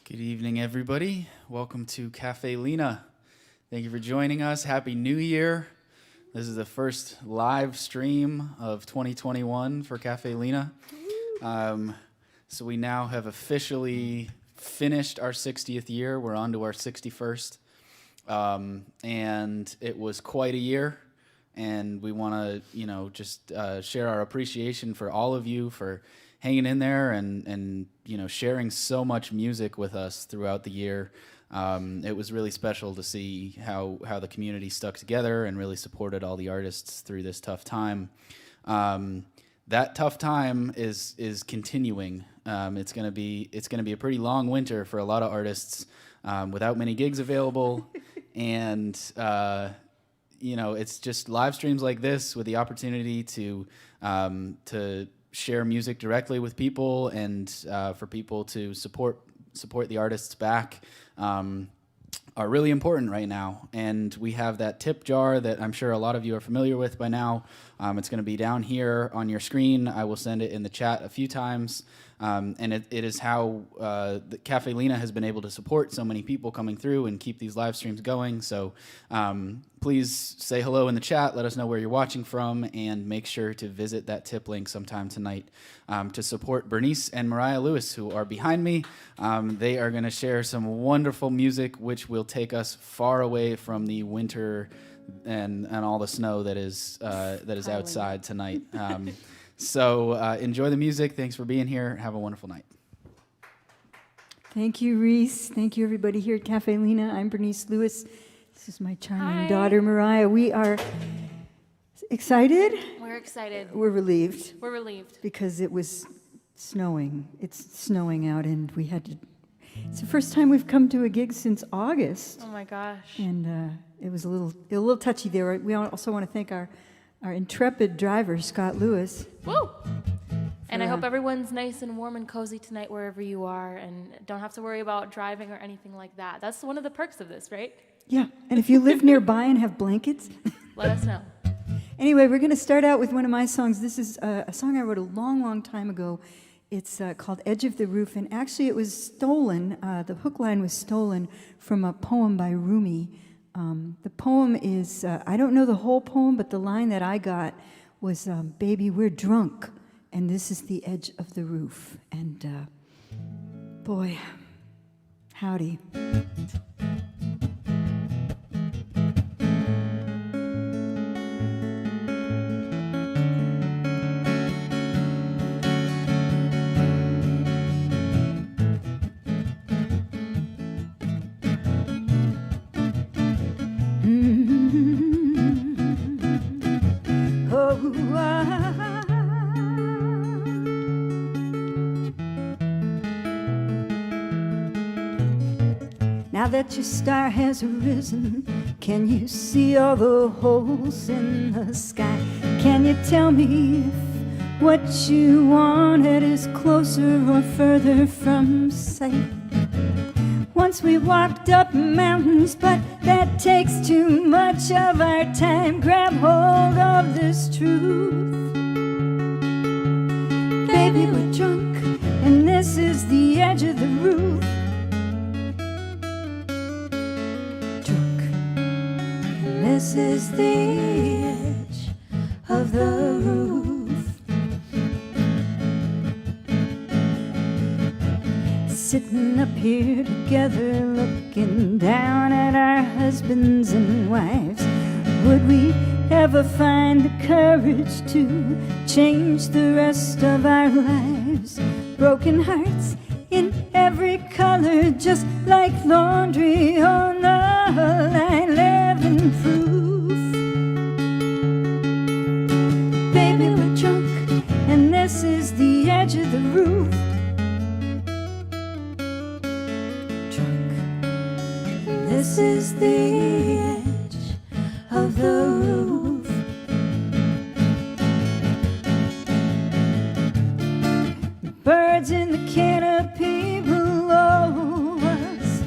Good evening, everybody. Welcome to Caffe Lena. Thank you for joining us. Happy New Year. This is the first live stream of 2021 for Caffe Lena. So we now have officially finished our 60th year. We're on to our 61st. And it was quite a year. And we want to, just share our appreciation for all of you for hanging in there and sharing so much music with us throughout the year. It was really special to see how the community stuck together and really supported all the artists through this tough time. That tough time is continuing. It's gonna be a pretty long winter for a lot of artists without many gigs available, and it's just live streams like this with the opportunity to share music directly with people and for people to support the artists back are really important right now. And we have that tip jar that I'm sure a lot of you are familiar with by now. It's going to be down here on your screen. I will send it in the chat a few times. And it is how the Caffe Lena has been able to support so many people coming through and keep these live streams going. So please say hello in the chat, let us know where you're watching from, and make sure to visit that tip link sometime tonight to support Bernice and Mariah Lewis, who are behind me. They are going to share some wonderful music, which will take us far away from the winter and all the snow that is outside tonight. So enjoy the music. Thanks for being here. Have a wonderful night. Thank you, Reese. Thank you, everybody here at Caffe Lena. I'm Bernice Lewis. This is my charming daughter, Mariah. We are excited. We're excited. We're relieved. We're relieved. Because it was snowing. It's snowing out, and we had to... It's the first time we've come to a gig since August. Oh, my gosh. And it was a little touchy there. We also want to thank our intrepid driver, Scott Lewis. Woo! And I hope everyone's nice and warm and cozy tonight wherever you are and don't have to worry about driving or anything like that. That's one of the perks of this, right? Yeah, and if you live nearby and have blankets... Let us know. Anyway, we're going to start out with one of my songs. This is a song I wrote a long, long time ago. It's called Edge of the Roof, and actually it was stolen, the hook line was stolen from a poem by Rumi. The poem is, I don't know the whole poem, but the line that I got was, baby, we're drunk, and this is the edge of the roof. And boy, howdy. Now that your star has arisen, can you see all the holes in the sky? Can you tell me if what you wanted is closer or further from sight? Once we walked up mountains, but that takes too much of our time. Grab hold of this truth. Baby, we're drunk, and this is the edge of the roof. This is the edge of the roof. Sitting up here together, looking down at our husbands and wives. Would we ever find the courage to change the rest of our lives? Broken hearts in every color, just like laundry on the line, living proof. Baby, we're drunk, and this is the edge of the roof. Drunk, and this is the edge of the roof. Birds in the canopy below us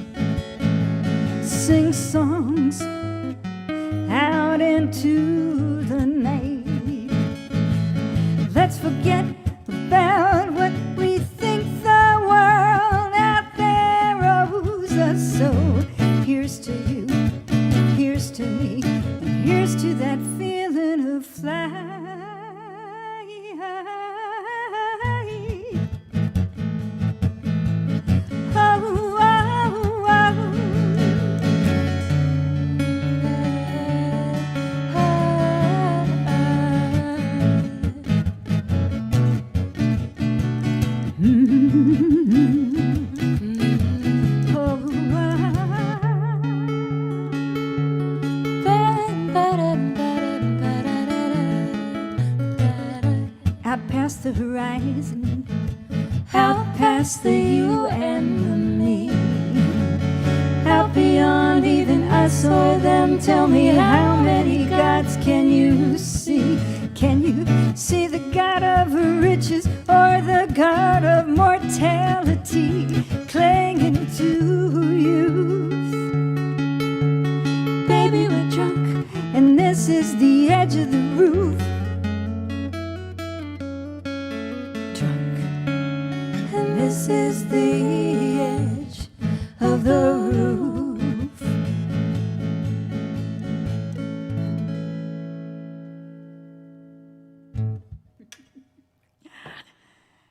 sing songs out into the night. Let's forget about what we think the world out there to that feeling of flight. Oh, oh, out past the horizon, out past the you and the me, out beyond even us or them. Tell me, how many gods can you see? Can you see the God of riches or the God of mortality clinging to youth? Baby, we're drunk, and this is the edge of the roof. Drunk, and this is the edge of the roof.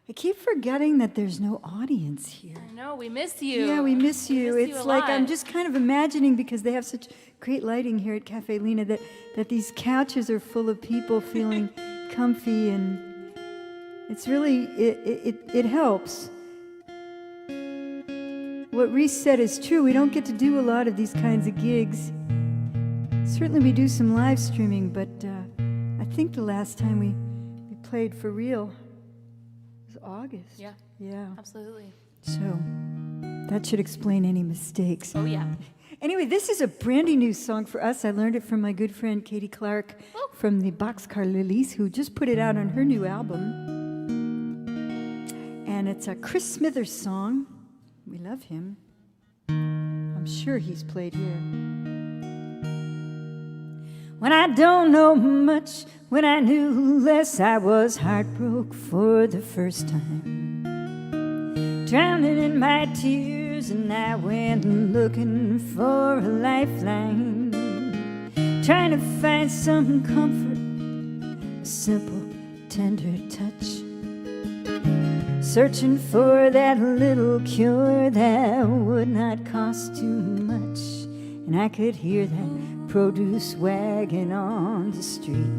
I keep forgetting that there's no audience here. I know, we miss you. Yeah, we miss you. We miss It's you a like lot. I'm just kind of imagining, because they have such great lighting here at Caffe Lena, that these couches are full of people feeling comfy, and it's really, it helps. What Reese said is true. We don't get to do a lot of these kinds of gigs. Certainly we do some live streaming, but I think the last time we played for real was August. Yeah, Yeah. absolutely. So that should explain any mistakes. Oh, yeah. Anyway, this is a brandy new song for us. I learned it from my good friend Katie Clark from the Boxcar Lilies, who just put it out on her new album. And it's a Chris Smithers song. We love him. I'm sure he's played here. When I don't know much, when I knew less, I was heartbroken for the first time. Drowning in my tears, and I went looking for a lifeline, trying to find some comfort, a simple, tender touch, searching for that little cure that would not cost too much. And I could hear that produce wagon on the street.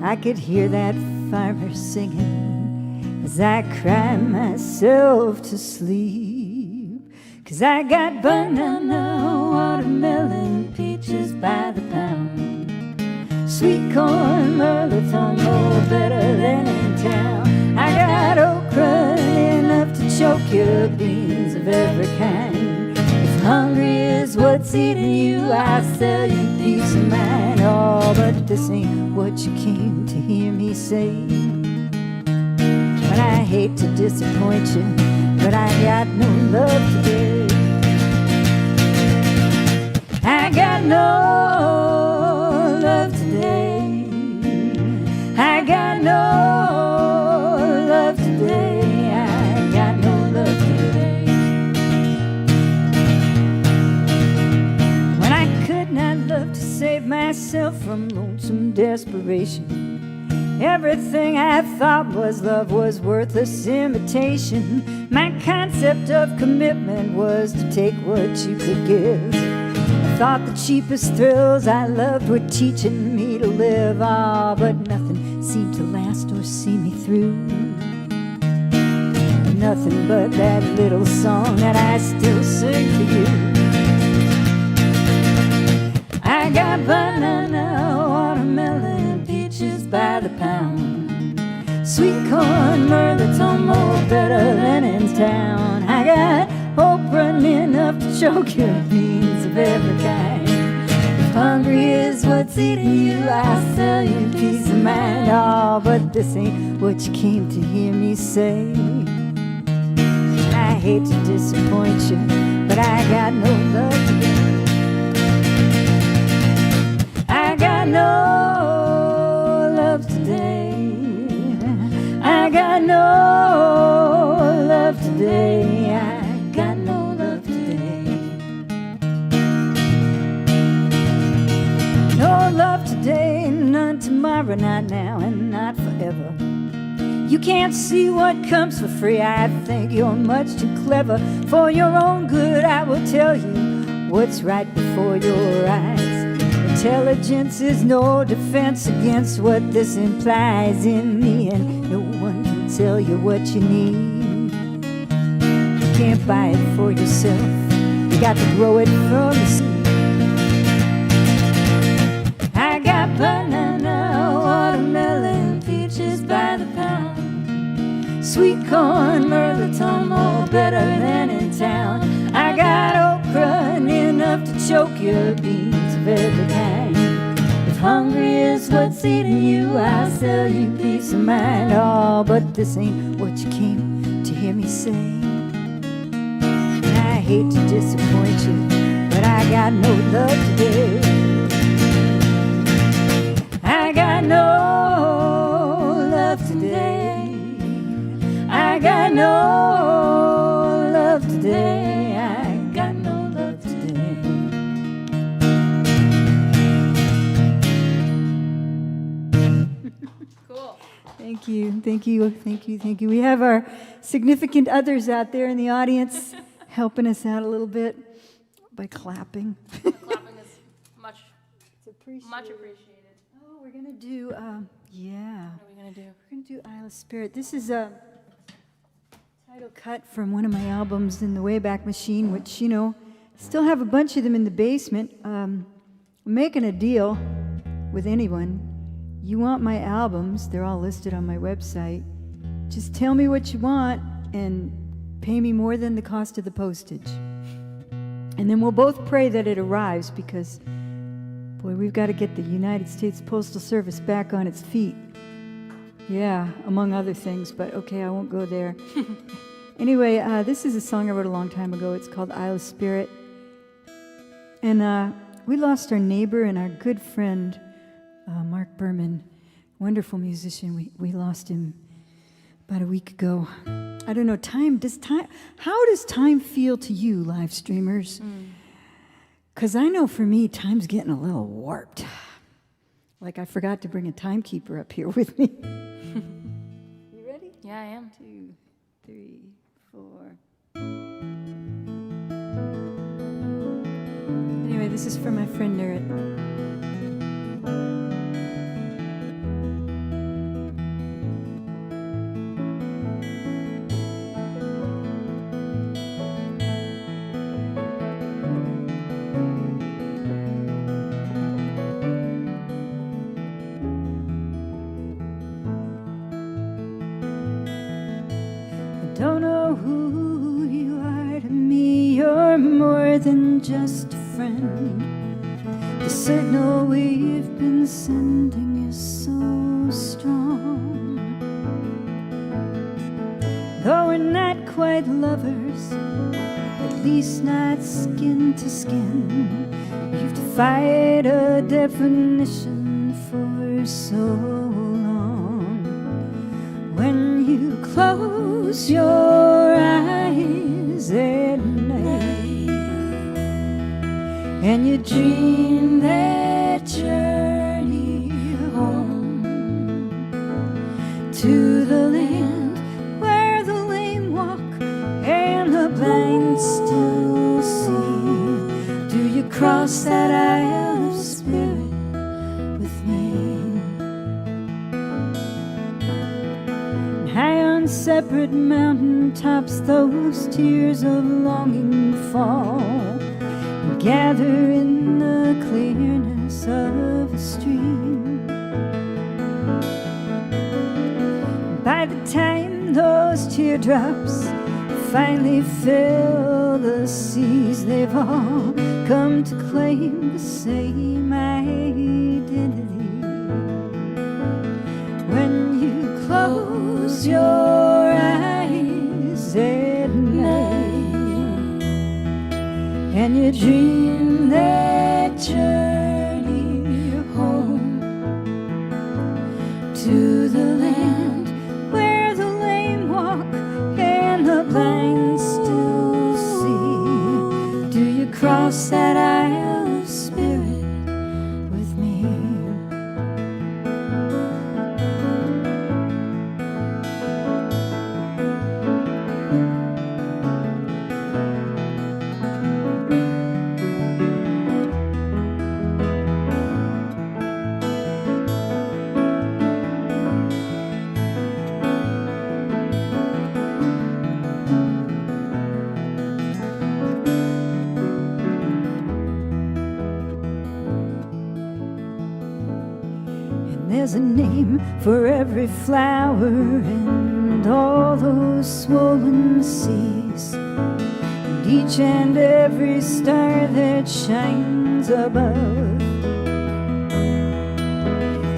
I could hear that farmer singing as I cry myself to sleep. 'Cause I got banana, watermelon, peaches by the pound, sweet corn, merlot, more better than in town. I got okra enough to choke your beans of every kind. If hungry is what's eating you, I'll sell you peace of mind. Oh, but this ain't what you came to hear me say. But I hate to disappoint you, but I got no love today. I got no love today. I got no love today. I got no love today. When I could not love to save myself from lonesome desperation, everything I thought was love was worthless imitation. My concept of commitment was to take what you could give. I thought the cheapest thrills I loved were teaching me to live. Ah, but nothing seemed to last or see me through. Nothing but that little song that I still sing for you. I got banana, watermelon, peaches by the pound, sweet corn, merlot, more better than in town. I got okra enough to choke your beans of every kind. If hungry is what's eating you, I'll sell you peace of mind. Oh, but this ain't what you came to hear me say. I hate to disappoint you, but I got no love to give. I got no love today. I got no love today. I got no love today. tomorrow, not now and not forever. You can't see what comes for free. I think you're much too clever. For your own good, I will tell you what's right before your eyes. Intelligence is no defense against what this implies. In the end, no one can tell you what you need. You can't buy it for yourself. You got to grow it from the seed. I got banana, watermelon, peaches by the pound, sweet corn, myrtle, all better than in town. I got okra enough to choke your beans of every kind. If hungry is what's eating you, I'll sell you peace of mind. Oh, but this ain't what you came to hear me say. And I hate to disappoint you, but I got no love today. I got no love today. I got no love today. I got no love today. Cool. Thank you, thank you, thank you, thank you. We have our significant others out there in the audience helping us out a little bit by clapping. Clapping is much It's much appreciated. Oh, we're gonna do, yeah. What are we gonna do? We're gonna do Isle of Spirit. This is a title cut from one of my albums in the Wayback Machine, which, you know, still have a bunch of them in the basement. I'm making a deal with anyone. You want my albums, they're all listed on my website. Just tell me what you want and pay me more than the cost of the postage. And then we'll both pray that it arrives, because, boy, we've got to get the United States Postal Service back on its feet. Yeah, among other things, but okay, I won't go there. Anyway, this is a song I wrote a long time ago. It's called Isle of Spirit. And we lost our neighbor and our good friend, Mark Berman, wonderful musician. We lost him about a week ago. I don't know, how does time feel to you, live streamers? Because I know for me, time's getting a little warped. Like I forgot to bring a timekeeper up here with me. You ready? Yeah, I am. 2, 3, 4. Anyway, this is for my friend Nerrit. Don't know who you are to me, you're more than just a friend. The signal we've been sending is so strong. Though we're not quite lovers, at least not skin to skin, we've defied a definition for so long. When you close your eyes at night and you dream that journey home to the land where the lame walk and the blind still see, do you cross that Isle of Spirit with me? High on separate mountain tops, those tears of longing fall and gather in the clearness of a stream. By the time those teardrops finally fill the seas, they've all come to claim the same identity. When you close your eyes at night and you dream that journey home to the land where the lame walk and the blind still see, do you cross that Isle of Spirit with me? There's a name for every flower and all those swollen seas, and each and every star that shines above.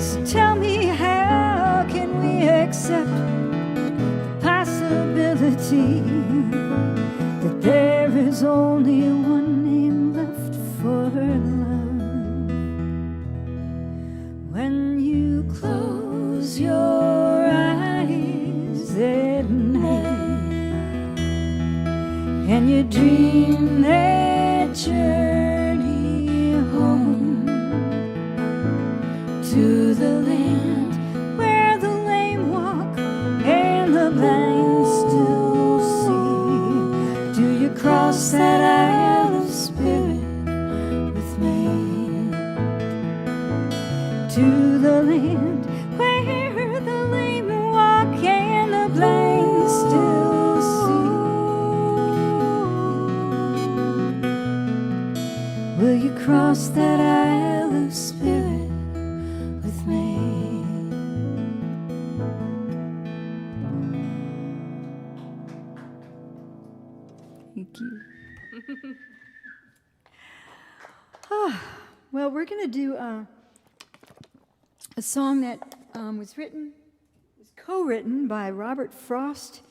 So tell me, how can we accept the possibility that there is only one name left for love? When you close your eyes at night and you dream that journey home to the land where the lame walk and the blind still see, do you cross that aisle of spirit with me? To the land where the lame walk and the blind still see. Will you cross that aisle of spirit with me? Thank you. Well, we're going to do a song that was co-written by Robert Frost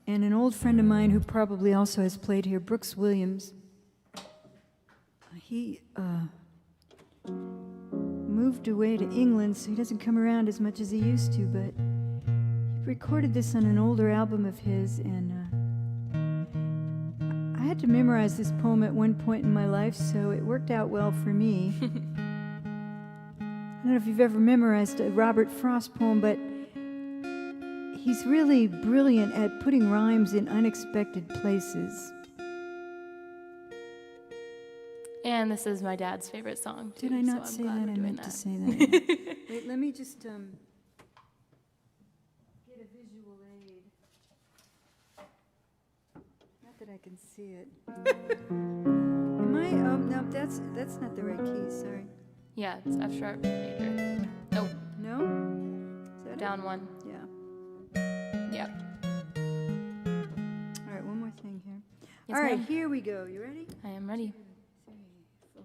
and an old friend of mine who probably also has played here, Brooks Williams. He moved away to England, so he doesn't come around as much as he used to, but he recorded this on an older album of his, and I had to memorize this poem at one point in my life, so it worked out well for me. I don't know if you've ever memorized a Robert Frost poem, but he's really brilliant at putting rhymes in unexpected places. And this is my dad's favorite song, too. Did I not say that? I meant to say that. Wait, let me just get a visual aid. Not that I can see it. Am I? No, that's not the right key. Sorry. Yeah, it's F sharp major. Nope. No? Is that Down one. Yeah. Yep. All right, one more thing here. Yes, All right, ma'am. here we go. You ready? I am ready. 3, 4.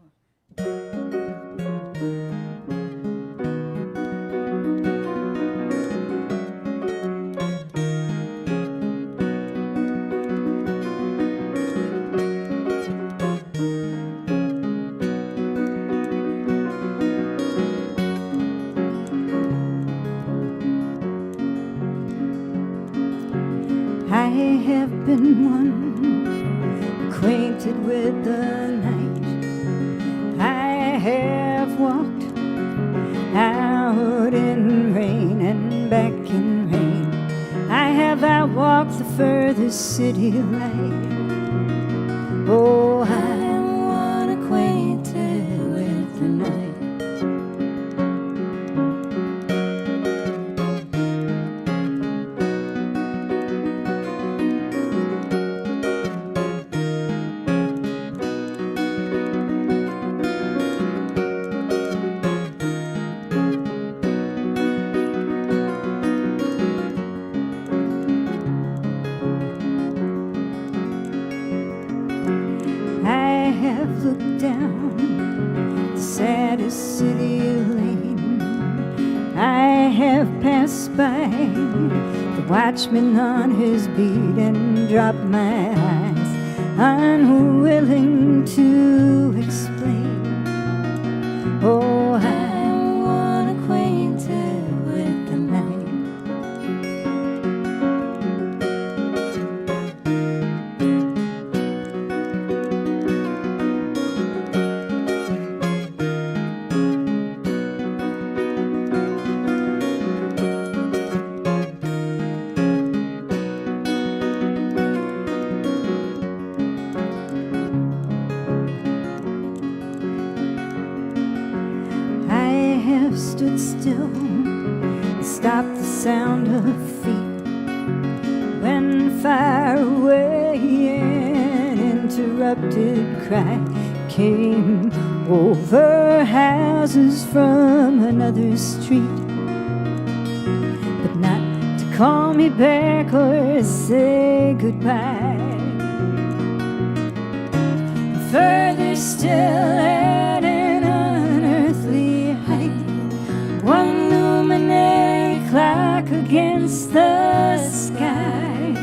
I have been one acquainted with the night. I have walked out in rain and back in rain. I have outwalked the furthest city light. Oh, I am one acquainted with the night. Look down the saddest city lane. I have passed by the watchman on his beat and dropped my eyes, unwilling to explain. Oh, I'm one acquainted with the night. Stood still and stopped the sound of feet when far away an interrupted cry came over houses from another street. call me back or say goodbye. Further still at an unearthly height, one luminary clock against the sky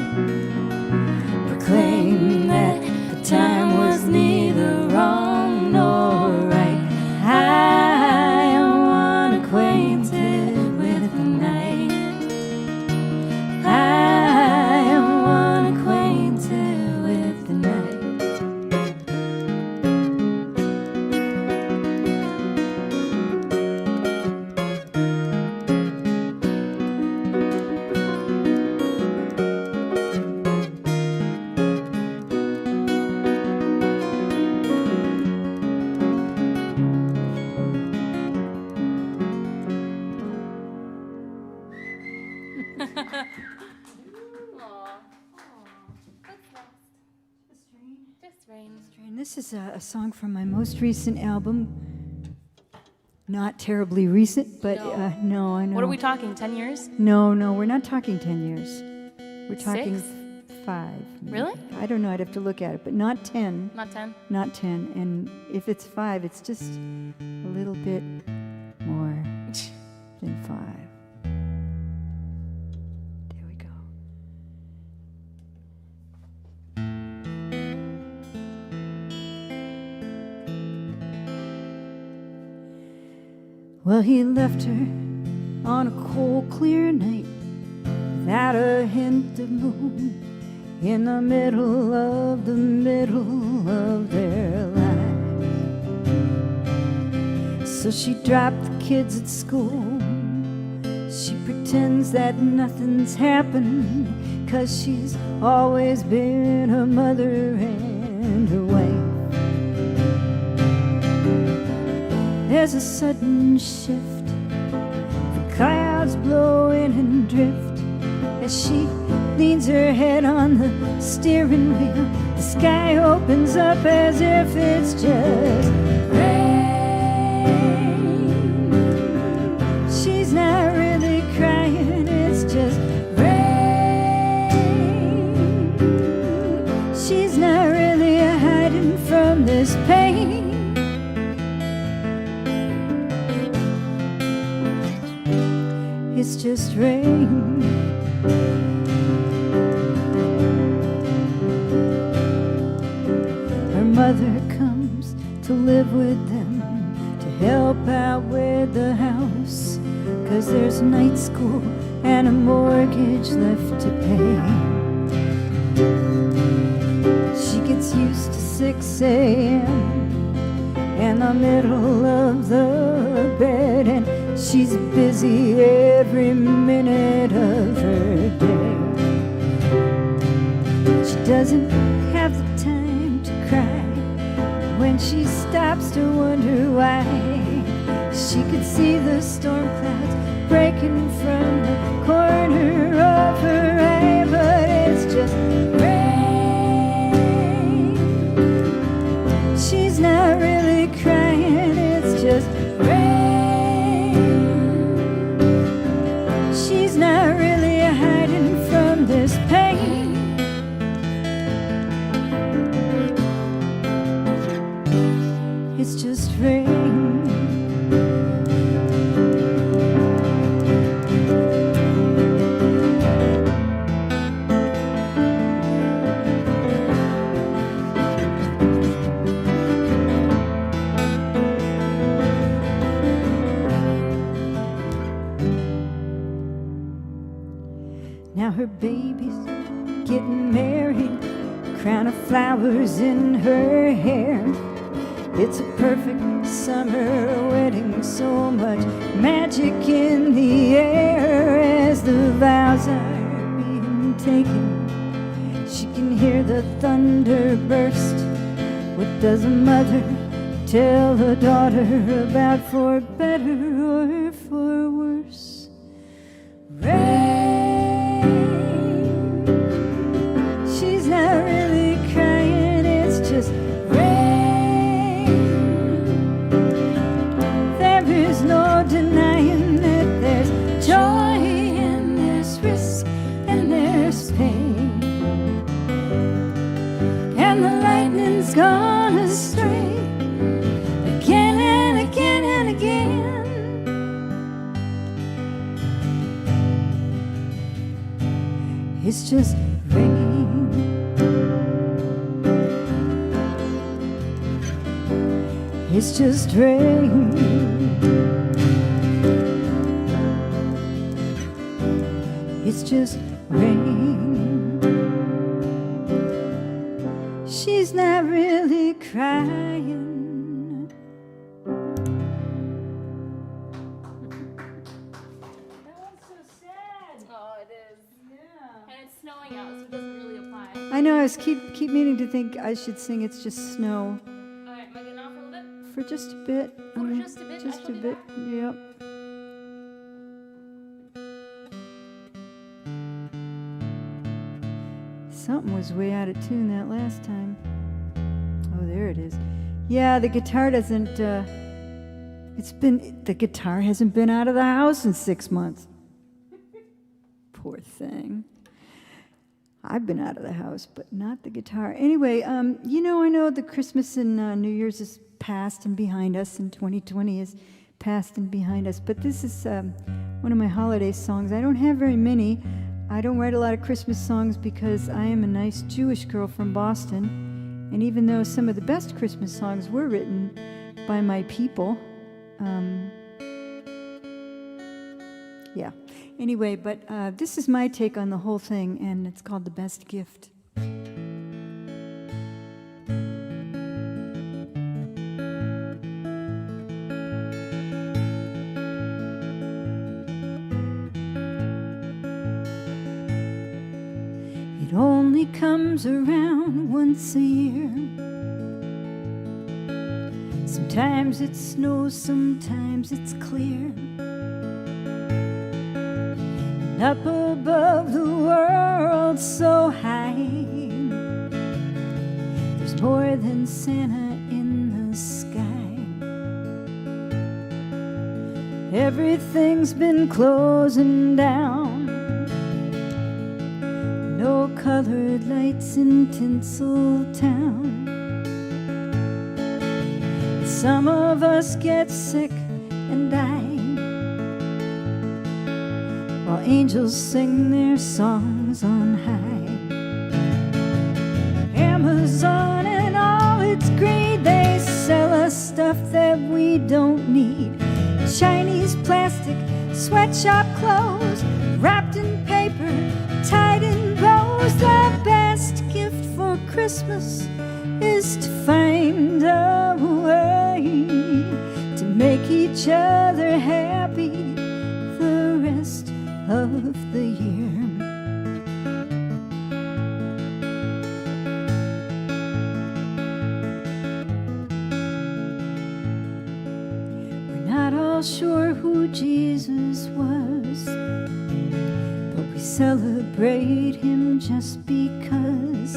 proclaimed that the time was neither wrong nor right. I am unacquainted with the night. I am unacquainted with the night. And this is a song from my most recent album. Not terribly recent, but no, I know. What are we talking, 10 years? No, we're not talking 10 years. We're talking 6? 5. maybe. Really? I don't know, I'd have to look at it, but not 10. Not 10? Not 10. And if it's 5, it's just a little bit more than 5. There we go. Well, he left her on a cold, clear night without a hint of moon in the middle of their lives. So she dropped the kids at school. She pretends that nothing's happened, 'cause she's always been a mother and a wife. There's a sudden shift, the clouds blow in and drift as she leans her head on the steering wheel. The sky opens up as if it's just rain. She's not really crying, it's just rain. She's not really hiding from this pain. It's just rain. Her mother comes to live with them, to help out with the house, 'cause there's night school and a mortgage left to pay. She gets used to 6 a.m. in the middle of the bed, and she's busy every minute of her day. She doesn't have the time to cry when she stops to wonder why. She could see the storm clouds breaking from the corner of her eye, but it's just rain. She's not really crying, it's just rain. She's not really hiding from this pain. It's just rain. Now her baby's getting married, crown of flowers in her hair. It's a perfect summer wedding, so much magic in the air. As the vows are being taken, she can hear the thunder burst. What does a mother tell a daughter about, for better or for worse? Rain. She's not really crying, it's just rain. There is no denying that there's joy in this risk. It's just rain. It's just rain. It's just rain. She's not really crying. That one's so sad. Oh, it is. Yeah. And it's snowing out, so it doesn't really apply. I know, I was keep meaning to think I should sing It's Just Snow. All right, am I getting off a little bit? For just a bit. For just a bit? Just I a shall be bit. back. Yep. Something was way out of tune that last time. Oh, there it is. Yeah, the guitar doesn't, the guitar hasn't been out of the house in 6 months. Poor thing. I've been out of the house, but not the guitar. Anyway, I know the Christmas and New Year's is past and behind us, and 2020 is past and behind us. But this is one of my holiday songs. I don't have very many. I don't write a lot of Christmas songs because I am a nice Jewish girl from Boston. And even though some of the best Christmas songs were written by my people, yeah. Anyway, but this is my take on the whole thing, and it's called The Best Gift. It only comes around once a year. Sometimes it snows, sometimes it's clear. And up above the world so high, there's more than Santa in the sky. Everything's been closing down. No colored lights in Tinseltown. Some of us get sick and die, while angels sing their songs on high. Amazon and all its greed, they sell us stuff that we don't need. Chinese plastic, sweatshop clothes, wrapped in paper, tied in bows. The best gift for Christmas is to find a way to make each other happy the rest of the year. We're not all sure who Jesus was, but we celebrate him just because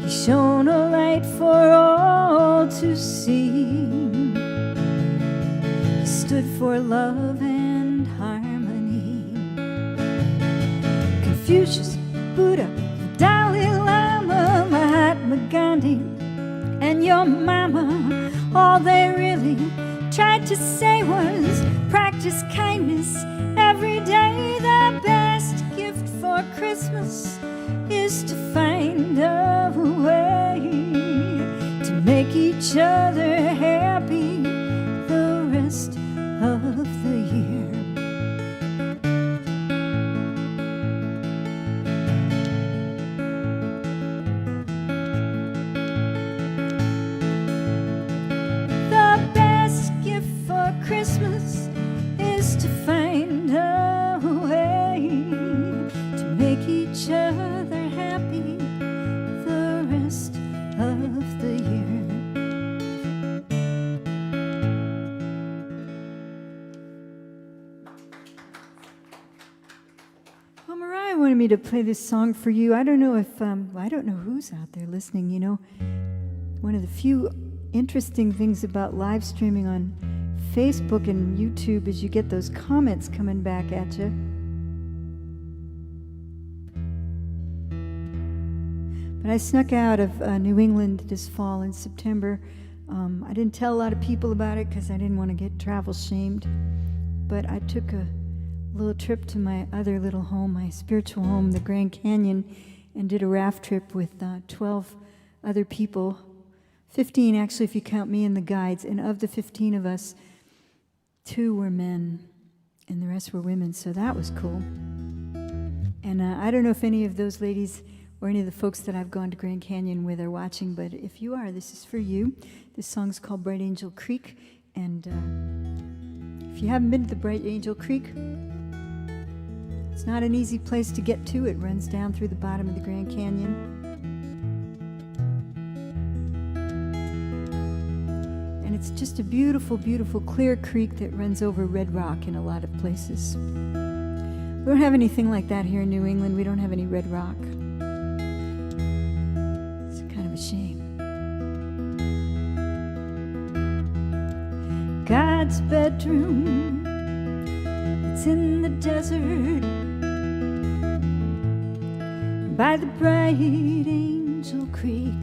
he shone a light for all to see. He stood for love and harmony. Confucius, Buddha, Dalai Lama, Mahatma Gandhi, and your mama, all they really tried to say was practice kindness every day. The best gift for Christmas is to find a way to make each other happy the rest of the year. The best gift for Christmas is to find a way to make each other happy the rest of the year. Well, Mariah wanted me to play this song for you. I don't know if, I don't know who's out there listening, you know. One of the few interesting things about live streaming on Facebook and YouTube is you get those comments coming back at you. But I snuck out of New England this fall in September. I didn't tell a lot of people about it because I didn't want to get travel shamed. But I took a a little trip to my other little home, my spiritual home, the Grand Canyon, and did a raft trip with 12 other people. 15 actually, if you count me and the guides. And of the 15 of us, 2 were men, and the rest were women. So that was cool. And I don't know if any of those ladies or any of the folks that I've gone to Grand Canyon with are watching, but if you are, this is for you. This song's called Bright Angel Creek, and if you haven't been to the Bright Angel Creek, it's not an easy place to get to. It runs down through the bottom of the Grand Canyon. And it's just a beautiful, beautiful clear creek that runs over red rock in a lot of places. We don't have anything like that here in New England. We don't have any red rock. It's kind of a shame. God's bedroom, it's in the desert by the Bright Angel Creek.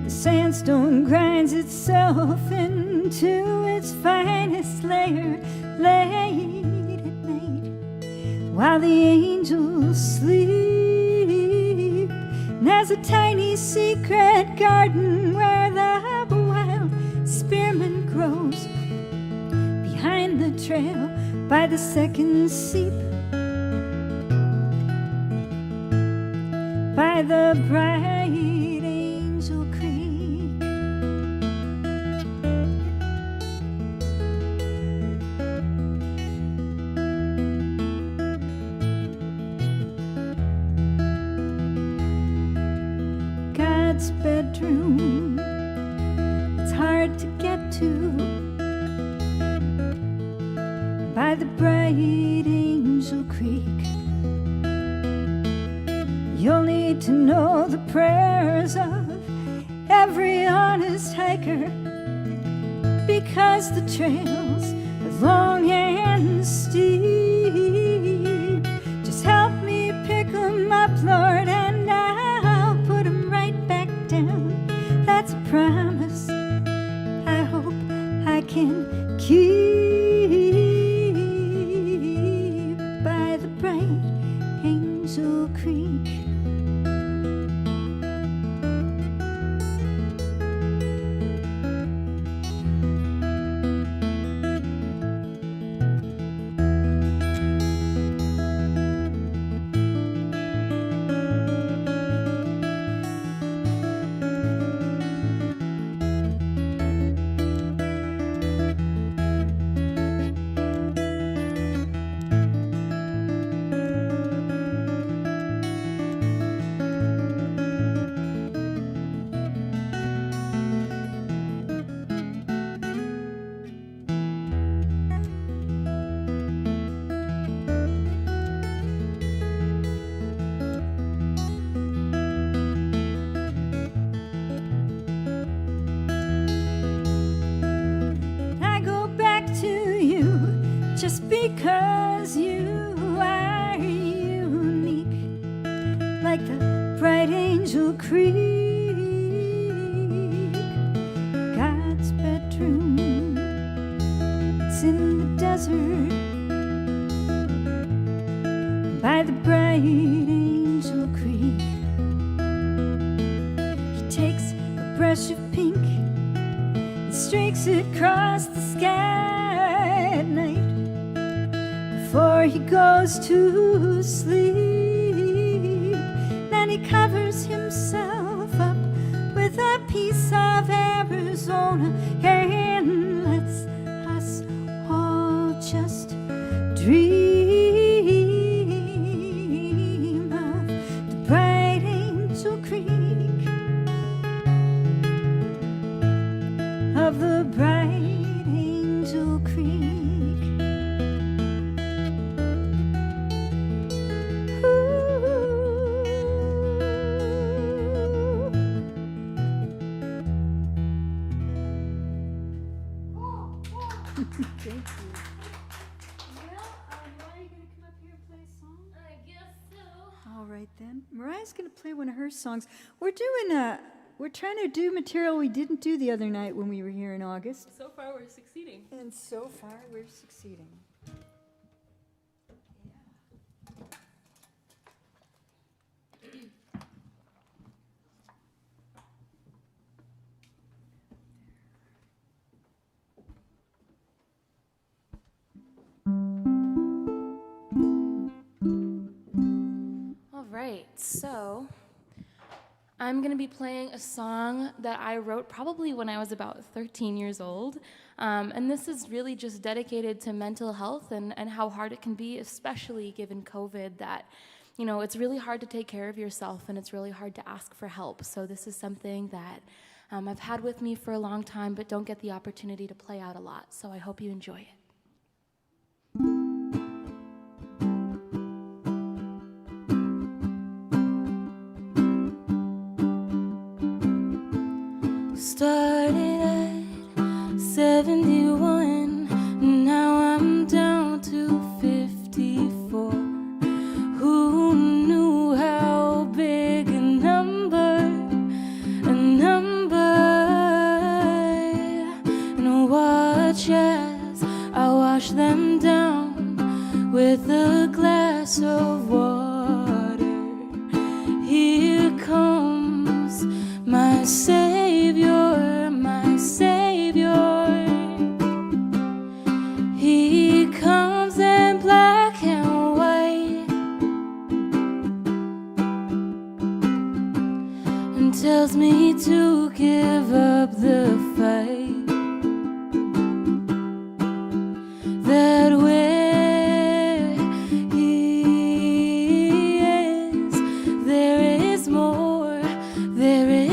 The sandstone grinds itself into its finest layer late at night while the angels sleep. And there's a tiny secret garden where the wild spearmint grows behind the trail by the second seep, by the Bright Angel Creek. God's bedroom, it's hard to get to by the Bright Angel Creek. You'll need to know the prayers of every honest hiker, because the trails are long and steep. Just help me pick 'em up, Lord, and I'll put 'em right back down. That's a promise I hope I can keep by the Bright Angel Creek. Just because you are unique, like the Bright Angel Creek. God's bedroom, it's in the desert by the Bright Angel Creek. He takes a brush of pink and streaks it across the sky at night before he goes to sleep. Then he covers himself up with a piece of Arizona and lets us all just dream of the Bright Angel Creek, of the Bright Angel Creek. Thank you. Well, Mariah, you gonna come up here and play a song? I guess so. All right then. Mariah's gonna play one of her songs. We're trying to do material we didn't do the other night when we were here in August. So far, we're succeeding. And so far, we're succeeding. right, so I'm going to be playing a song that I wrote probably when I was about 13 years old. And this is really just dedicated to mental health and how hard it can be, especially given COVID, that, you know, it's really hard to take care of yourself and it's really hard to ask for help. So this is something that I've had with me for a long time, but don't get the opportunity to play out a lot. So I hope you enjoy it. Started at 71, now I'm down to 54. Who knew how big a number, and watch as I wash them down with a glass of water. Here comes my Savior, my Savior. He comes in black and white and tells me to give up the fight. That where He is, there is more than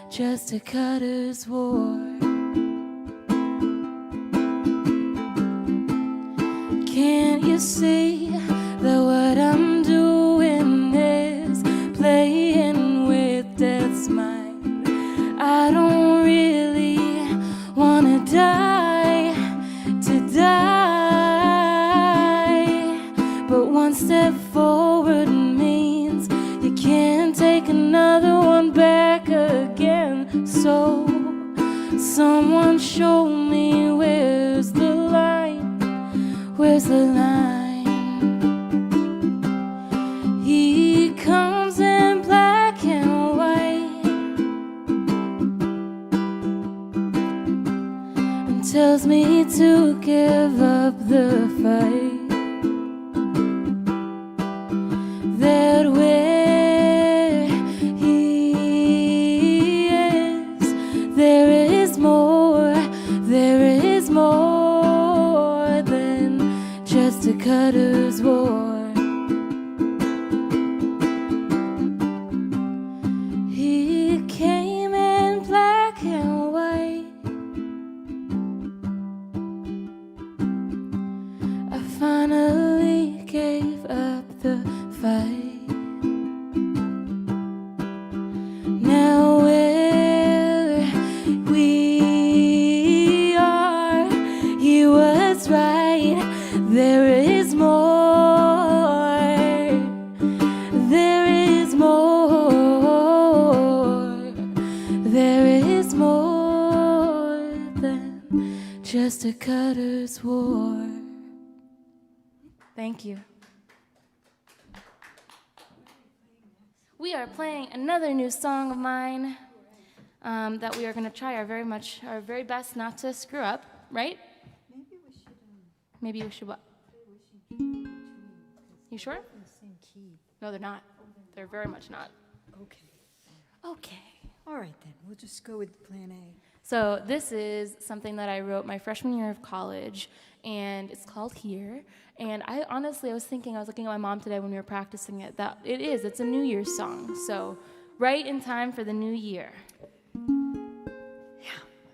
just a cutter's war. Can't you see that what I'm doing is playing with death's mind? I don't really wanna die to die, but one step forward means you can't take another one back again. So someone show me where's the line, where's the line? He comes in black and white and tells me to give up the fight. That where He is, there is more than just a cutter's war. He came in black and white. I finally gave up the fight. Now where we are, He was right. There is more. There is more. There is more than just a cutter's war. Thank you. We are playing another new song of mine that we are going to try our very best not to screw up, right? Maybe we should what? You sure? In the same key. No, they're not. They're very much not. Okay. Okay. All right then. We'll just go with plan A. So this is something that I wrote my freshman year of college, and it's called Here. And I was looking at my mom today when we were practicing it, that it's a New Year's song. So right in time for the new year.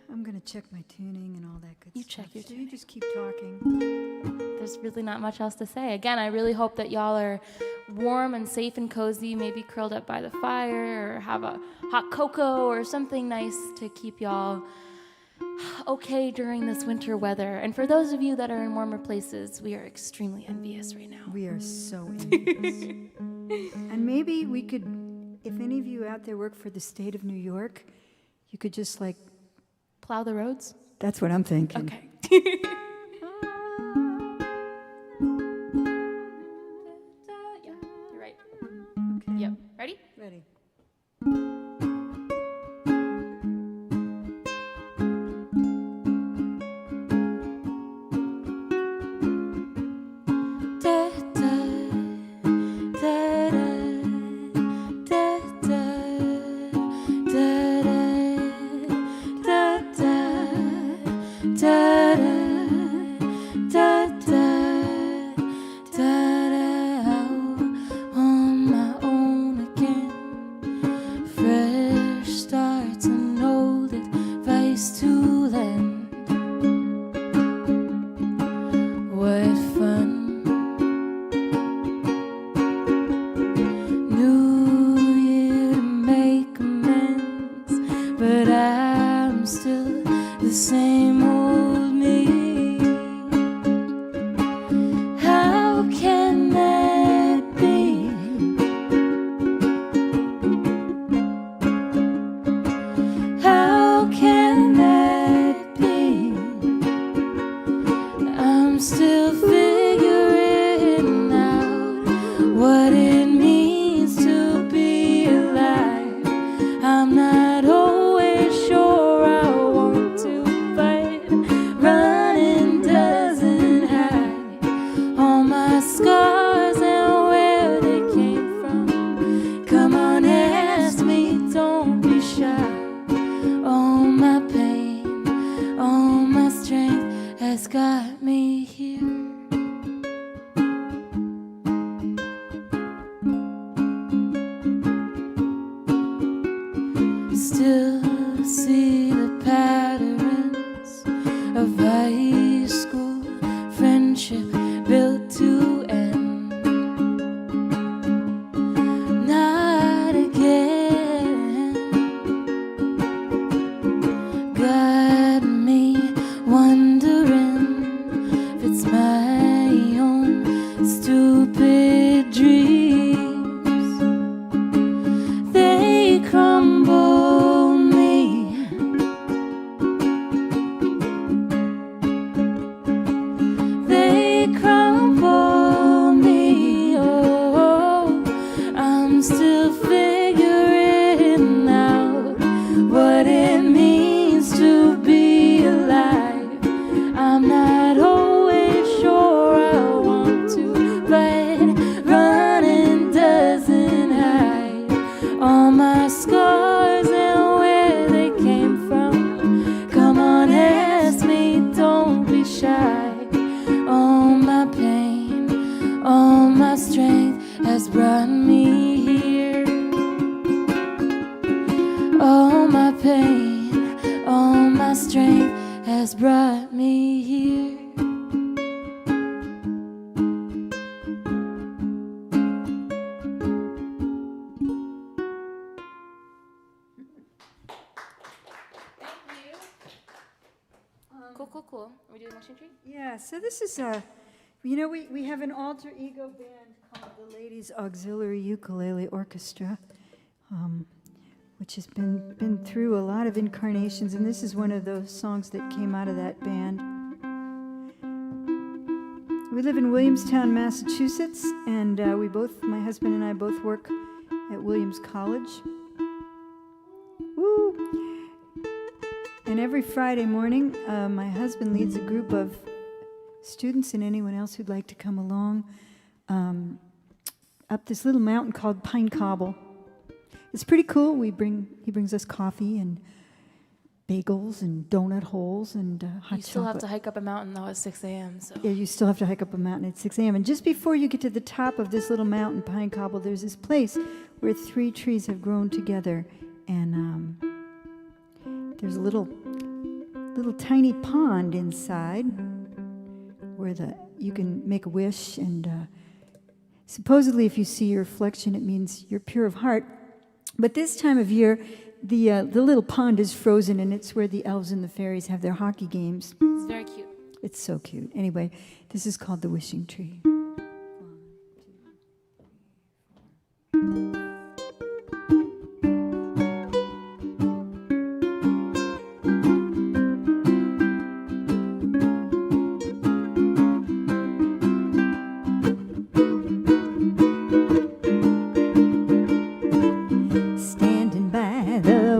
I'm going to check my tuning and all that good You stuff. check your So tuning. you just keep talking. There's really not much else to say. Again, I really hope that y'all are warm and safe and cozy, maybe curled up by the fire or have a hot cocoa or something nice to keep y'all okay during this winter weather. And for those of you that are in warmer places, we are extremely envious right now. We are so envious. And maybe we could, if any of you out there work for the state of New York, you could just Plow the roads? that's what I'm thinking. Okay. Yeah, you're right. Okay. Yep. Ready? Ready. Da, da, I'm not always sure I want to, but running doesn't hide all my scars and where they came from. Come on, ask me, don't be shy. All my pain, all my strength has got me here. Still see the patterns of high school friendship built to end. Not again. Got me wondering if it's my own stupid dreams. They crumble me. They crumble me. Oh, I'm still figuring out what it means to be alive. I'm not always sure I want to, but running doesn't hide all my scars and where they came from. Come on, ask me, don't be shy. All my pain, all my strength has brought me here. All my pain, all my strength has brought me here. Cool. Are we doing Wishing Tree? Yeah, so this is we have an alter ego band called the Ladies Auxiliary Ukulele Orchestra, which has been through a lot of incarnations, and this is one of those songs that came out of that band. We live in Williamstown, Massachusetts, and my husband and I both work at Williams College. Woo! And every Friday morning, my husband leads a group of students and anyone else who'd like to come along up this little mountain called Pine Cobble. It's pretty cool. He brings us coffee and bagels and donut holes and hot chocolate. You still have to hike up a mountain though at 6 a.m. So. Yeah, you still have to hike up a mountain at 6 a.m. And just before you get to the top of this little mountain, Pine Cobble, there's this place where 3 trees have grown together, and there's a little tiny pond inside where you can make a wish, and supposedly if you see your reflection, it means you're pure of heart. But this time of year, the little pond is frozen, and it's where the elves and the fairies have their hockey games. It's very cute. It's so cute. Anyway, this is called the Wishing Tree.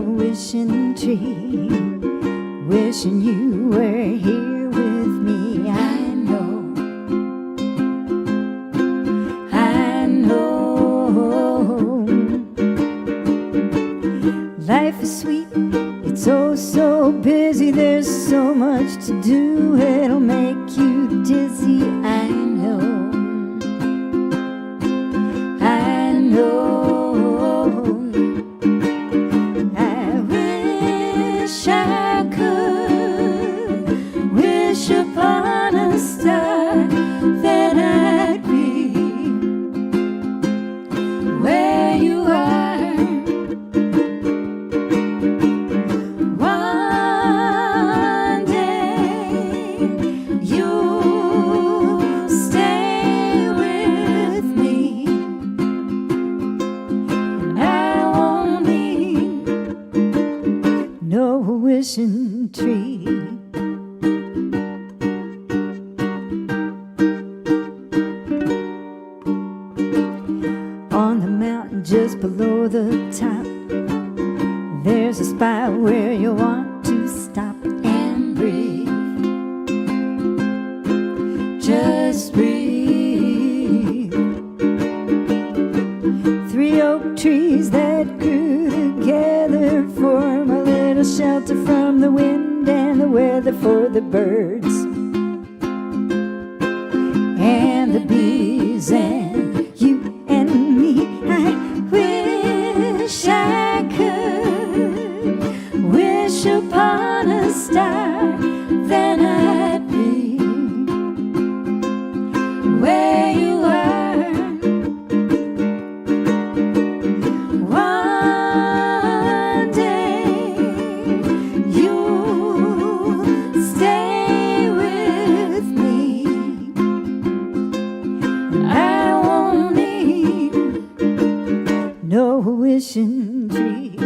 Wishing tree, wishing you were here with me. I know life is sweet, it's oh so busy, there's so much to do, it'll make you dizzy. I know I could wish upon a star that I'd be where you are. One day you'll there's a spot where you want to stop and breathe. Just breathe. 3 oak trees that grew together form a little shelter from the wind and the weather for the birds and the bees and you and me. I wish I could wish upon a star, then I'd be where you are. One day you'll stay with me. I won't need no wishing tree.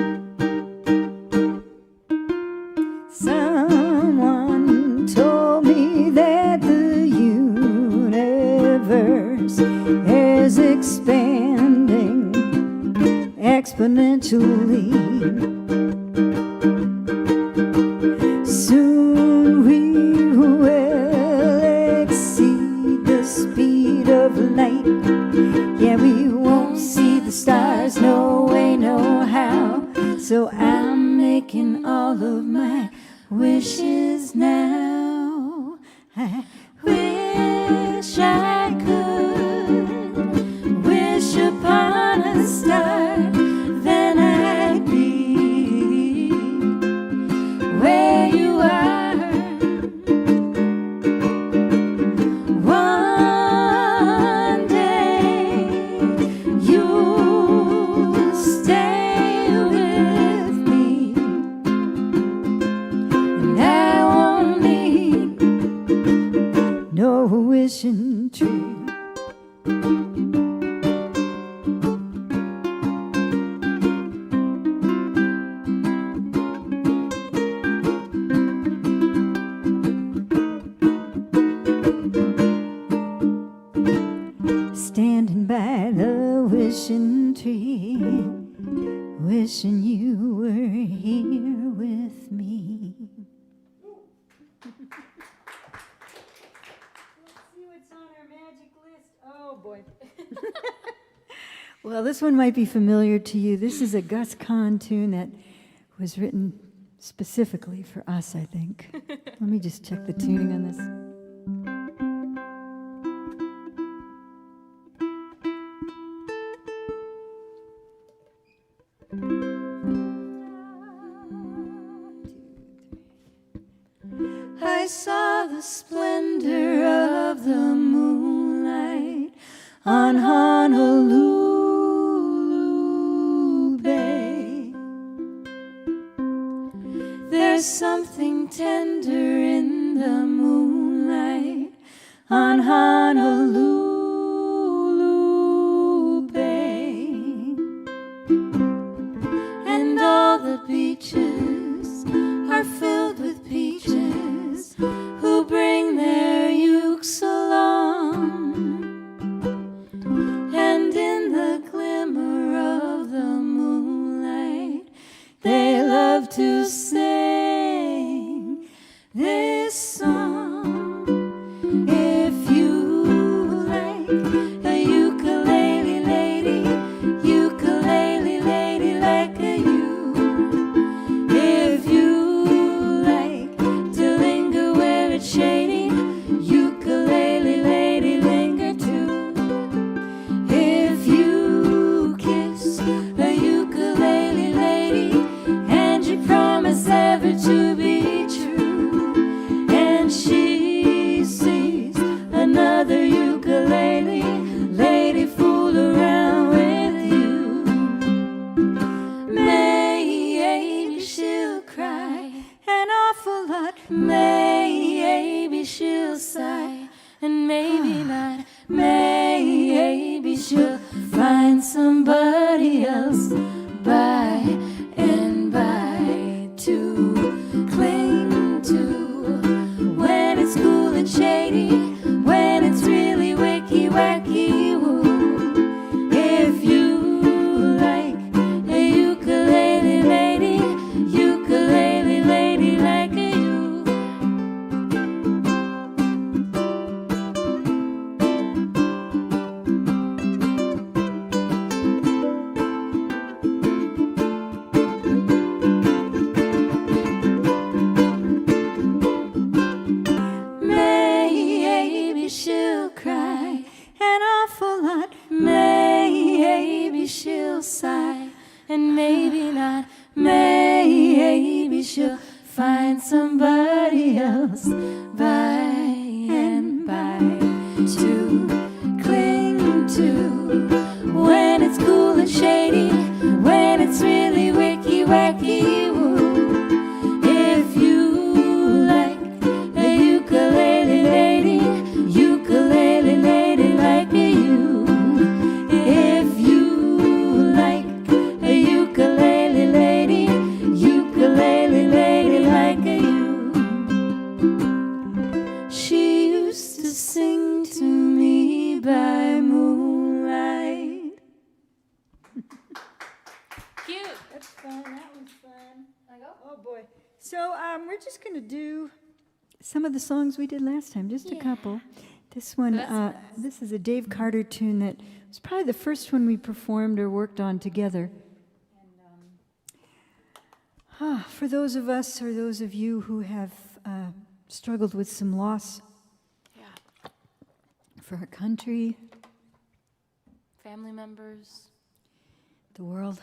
Someone told me that the universe is expanding exponentially. Soon we will exceed the speed of light. Yeah, we won't see the stars, no way, no how. So I'm making all of my wishes now. I wish I could wish upon a star, then I'd be where you are. One day you'll stay with me, and I won't need no wishing tree. Standing by the wishing tree, wishing you were here with me. Let's see what's on our magic list. Oh boy. Well, this one might be familiar to you. This is a Gus Kahn tune that was written specifically for us, I think. Let me just check the tuning on this. I saw the splendor of the moonlight on Honolulu Bay. There's something tender in the moonlight on Honolulu Bay. And all the beaches are filled with peaches who bring their ukes along. And in the glimmer of the moonlight, they love to sing this song. If you like a ukulele lady, ukulele lady like a you. If you like to linger where it's shady, ukulele lady linger too. If you kiss a ukulele lady and you promise ever to be true, and she sees another ukulele lady fool around with you, maybe she'll cry an awful lot, maybe she'll sigh, and maybe not, maybe she'll find somebody else by and by to cling to. When it's cool and shady, when it's really wicky wacky woo. If you like a ukulele lady, she'll find somebody else by and by to cling to. When it's cool and shady, when it's really wicky wacky woo. If you like a ukulele lady, ukulele lady like you. If you like a ukulele lady, ukulele lady like you. She used to sing to me by moonlight. Cute. That's fun. That was fun. Oh boy. So we're just going to do some of the songs we did last time, just a couple. This one, this is a Dave Carter tune that was probably the first one we performed or worked on together. And for those of us or those of you who have struggled with some loss for our country, Family members. the world.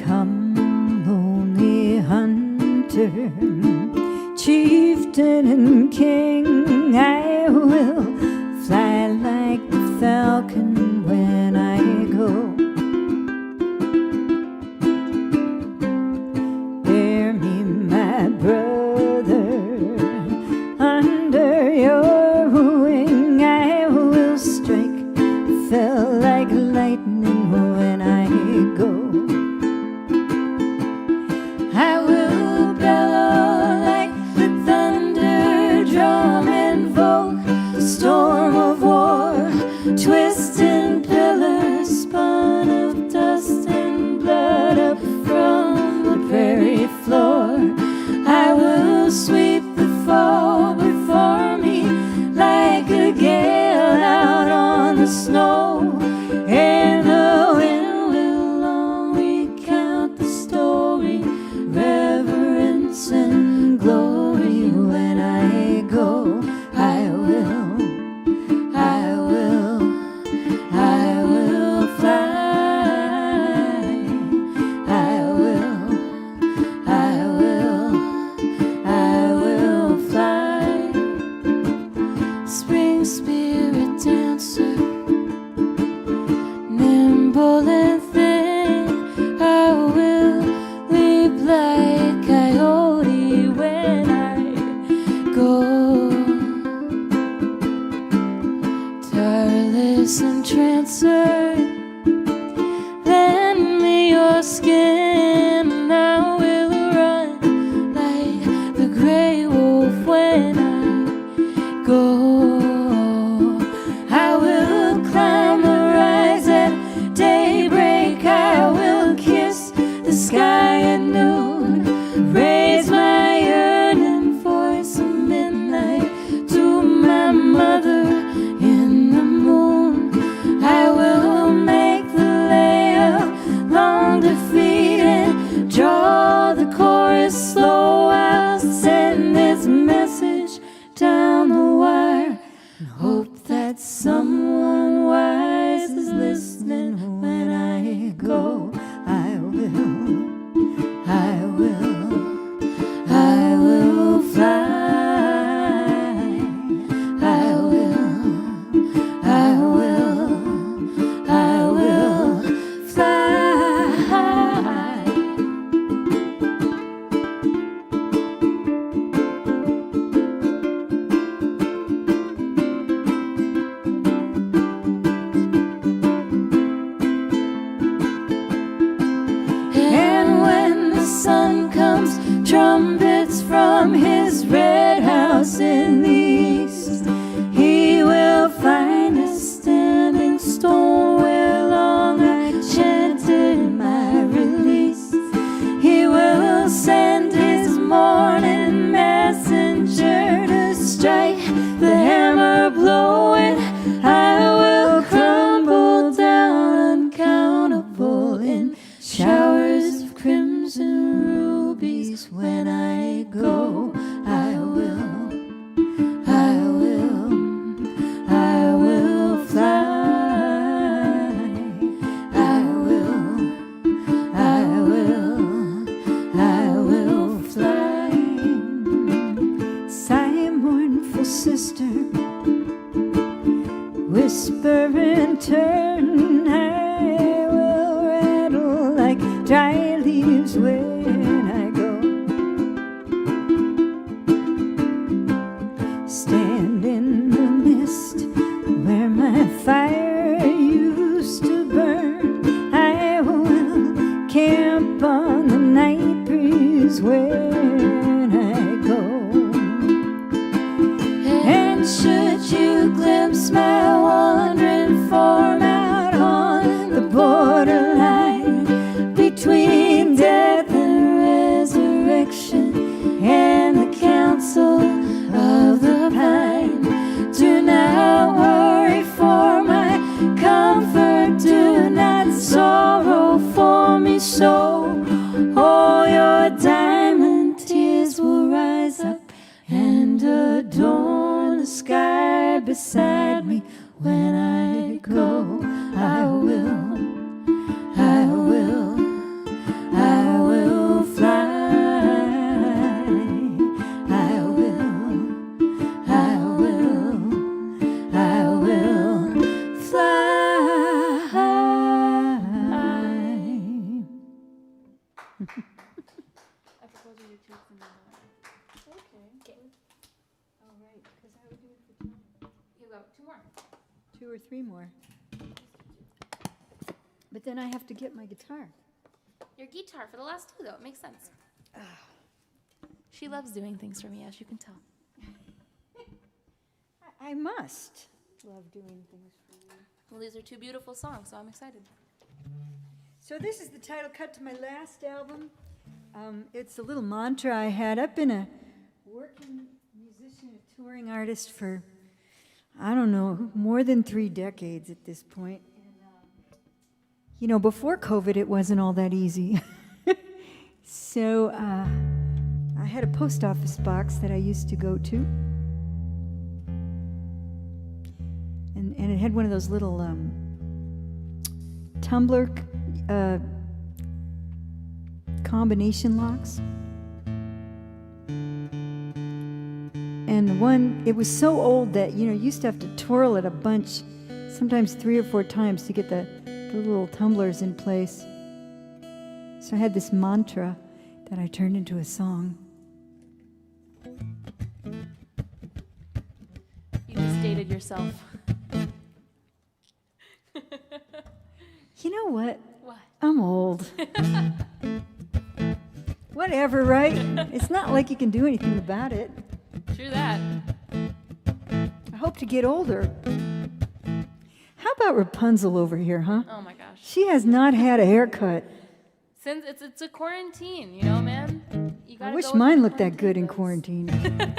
Come, lonely hunter, chieftain and king, I will fly like the falcon when I go. Bear me, my brother, under your wing. I will strike, fell like lightning when I go. I will bellow like the thunder drum, invoke the storm of war, twisting pillars spun of dust and blood up from the prairie floor. I will sweep the fall before me like a gale out on the snow, and the wind will long recount the story, reverence and glory. When I go, I will fly. I will fly. Spring spirit dancer, nimble and thin, I will leap like coyote when I go. Tireless entrancer, lend me your skin, and I will run like the gray wolf when I go. I will climb the rise at daybreak, I will kiss the sky at noon, raise my yearning voice at midnight to my mother in the moon. I will make the layup long defeated, draw the chorus slow. I'll send this message down the wire and hope that someone wise is listening when I go. I will fly. I will fly. will send his morning messenger to strike the hammer blowing. I will crumble down uncountable in showers of crimson rubies. When I go, I will fly. Sister, whisper and turn, I will rattle like dry leaves when I go. Stand in the mist where my fire used to burn. I will camp on the night breeze when I go. Should you glimpse my wandering form out on the borderline between death and resurrection and the council of the pine, do not worry for my comfort, do not sorrow for me so. Oh, your diamond tears will rise up and adorn the sky beside me. When I go, I will fly. I will fly. I propose we do two from now on. Okay. All right, because I would do it for time. Here we go. Two more. 2 or 3 more. But then I have to get my guitar. Your guitar for the last two, though. It makes sense. She loves doing things for me, as you can tell. I must love doing things for you. Well, these are two beautiful songs, so I'm excited. So this is the title cut to my last album. It's a little mantra I had. I've been a working musician, a touring artist for, I don't know, more than 3 decades at this point. You know, before COVID, it wasn't all that easy. So I had a post office box that I used to go to. And it had one of those little tumbler combination locks. And one, it was so old that, you know, you used to have to twirl it a bunch, sometimes 3 or 4 times to get the little tumblers in place. So I had this mantra that I turned into a song. You just dated yourself. You know what? What? I'm old. Whatever, right? It's not like you can do anything about it. True that. I hope to get older. How about Rapunzel over here, huh? Oh my gosh. She has not had a haircut. Since it's a quarantine, you know, man. You I gotta wish go with mine the looked that good in quarantine quarantine.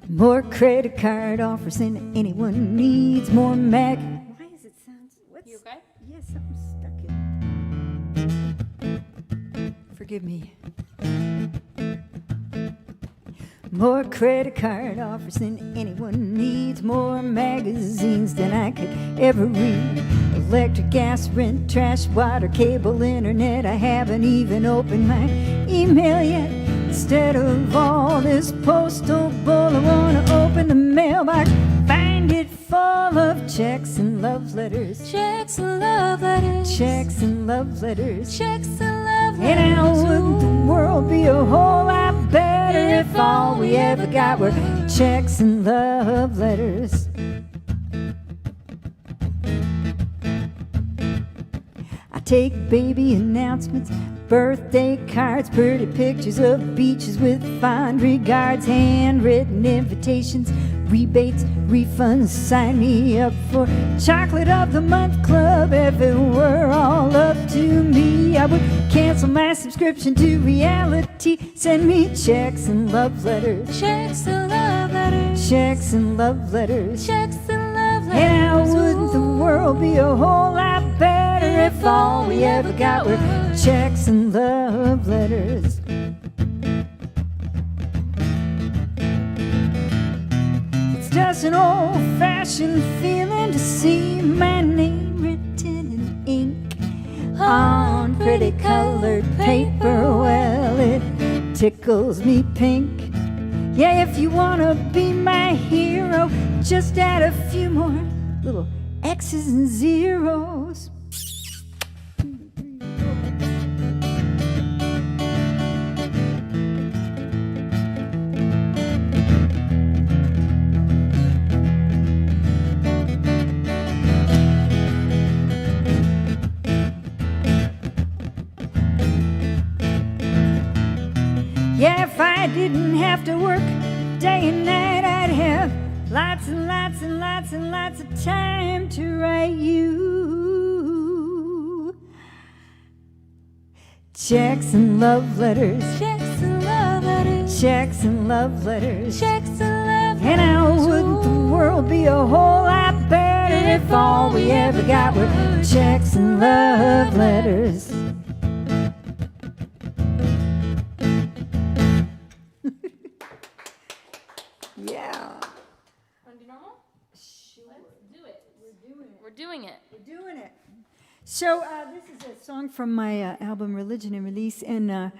More credit card offers than anyone needs. More Mac. Why does it sound? What's? You okay? Yes, something's stuck in. Forgive me. More credit card offers than anyone needs. More magazines than I could ever read. Electric, gas, rent, trash, water, cable, internet. I haven't even opened my email yet. Instead of all this postal bull, I want to open the mailbox, find it full of checks and love letters. Checks and love letters. Checks and love letters. Checks and love letters. And how would the world be a whole lot better if all we ever got were checks and love letters? I take baby announcements, birthday cards, pretty pictures of beaches with fond regards, handwritten invitations, rebates, refunds. Sign me up for Chocolate of the Month Club everywhere, all to me. I would cancel my subscription to reality. Send me checks and love letters. Checks and love letters. Checks and love letters. Checks and love letters. And how wouldn't the world be a whole lot better if all we ever got were checks and love letters? It's just an old-fashioned feeling to see my name written in ink on pretty colored paper. Well, it tickles me pink. Yeah, if you wanna be my hero, just add a few more little X's and zeros. Yeah, if I didn't have to work day and night, I'd have lots and lots and lots and lots of time to write you checks and love letters. Checks and love letters. Checks and love letters. Checks and love letters. And how wouldn't the world be a whole lot better if all we ever got were checks and love letters? Yeah. Want to do normal? Sure. Let's do it. We're doing it. We're doing it. So this is a song from my album Religion and Release, and